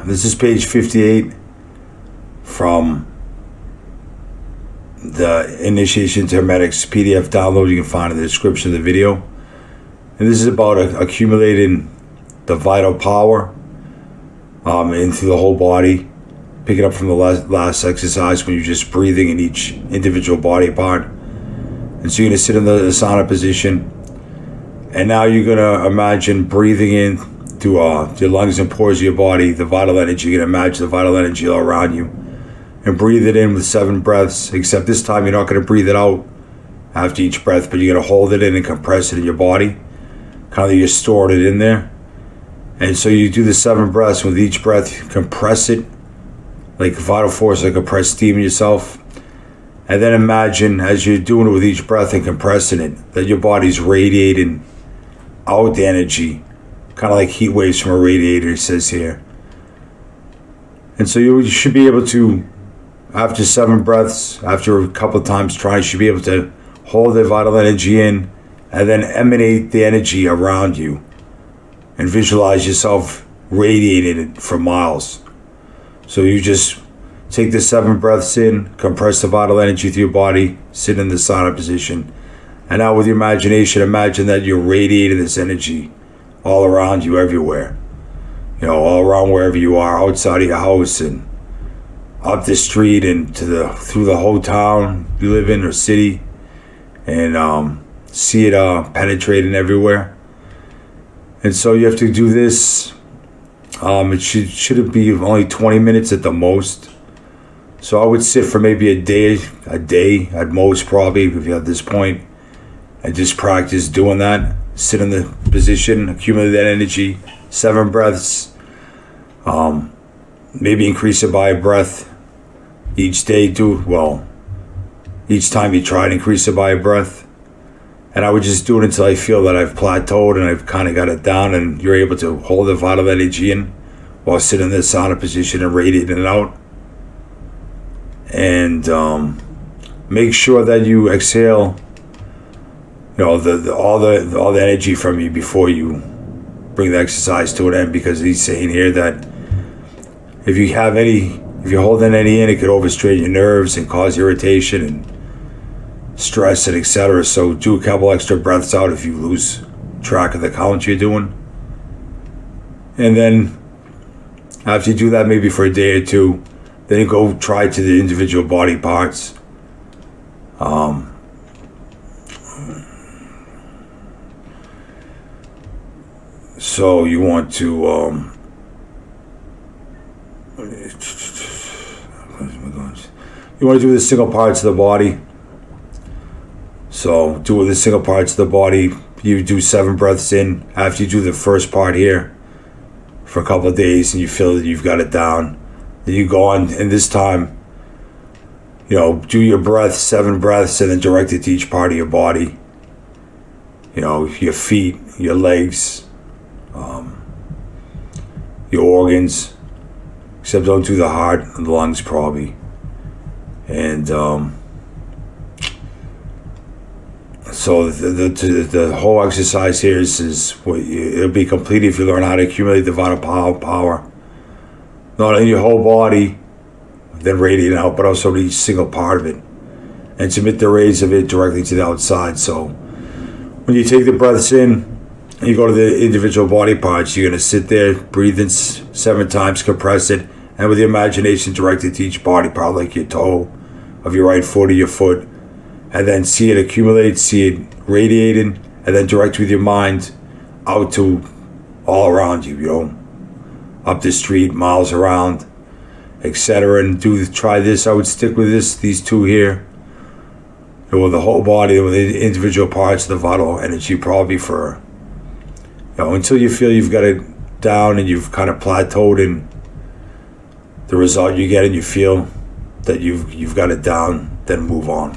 This is page 58 from the Initiation to Hermetics PDF download you can find in the description of the video. And this is about accumulating the vital power into the whole body, picking up from the last exercise when you're just breathing in each individual body part. And so you're going to sit in the sauna position, and now you're going to imagine breathing in through your lungs and pores of your body, the vital energy. You're going to imagine the vital energy all around you, and breathe it in with 7 breaths, except this time you're not going to breathe it out after each breath, but you're going to hold it in and compress it in your body, kind of like you're storing it in there. And so you do the 7 breaths. With each breath, you compress it like vital force, like compressed steam in yourself. And then imagine, as you're doing it with each breath and compressing it, that your body's radiating out the energy, kind of like heat waves from a radiator, it says here. And so you should be able to, after 7 breaths, after a couple of times trying, you should be able to hold the vital energy in and then emanate the energy around you and visualize yourself radiating it for miles. So you just take the 7 breaths in, compress the vital energy through your body, sit in the sauna position. And now with your imagination, imagine that you're radiating this energy all around you, everywhere. You know, all around wherever you are, outside of your house and up the street and through the whole town you live in or city. And see it penetrating everywhere. And so you have to do this. It should be only 20 minutes at the most. So I would sit for maybe a day at most, probably, if you're at this point, and just practice doing that. Sit in the position, accumulate that energy, 7 breaths. Maybe increase it by a breath each day. Each time you try to increase it by a breath. And I would just do it until I feel that I've plateaued and I've kind of got it down, and you're able to hold the vital energy in while sitting in the sauna position and radiating it out. And make sure that you exhale, you know, all the energy from you before you bring the exercise to an end, because he's saying here that if you're holding any in, it could overstrain your nerves and cause irritation and stress and etc. So do a couple extra breaths out if you lose track of the count you're doing. And then after you do that, maybe for a day or two, then you go try to the individual body parts. So you want to do the single parts of the body. So do the single parts of the body. You do 7 breaths in after you do the first part here for a couple of days, and you feel that you've got it down. Then you go on, and this time, you know, do your breath, 7 breaths, and then direct it to each part of your body. You know, your feet, your legs, your organs, except don't do the heart and the lungs probably. And so the whole exercise here it'll be complete if you learn how to accumulate the vital power, not only your whole body, then radiate out, but also each single part of it, and submit the rays of it directly to the outside. So when you take the breaths in, and you go to the individual body parts, you're going to sit there, breathe in 7 times, compress it, and with your imagination directed to each body part, like your toe of your right foot or your foot, and then see it accumulate, see it radiating, and then direct with your mind out to all around you, you know, up the street, miles around, etc. And try this. I would stick with these 2 here, with the whole body, with the individual parts of the vital energy, probably for, you know, until you feel you've got it down and you've kind of plateaued in the result you get, and you feel that you've got it down, then move on.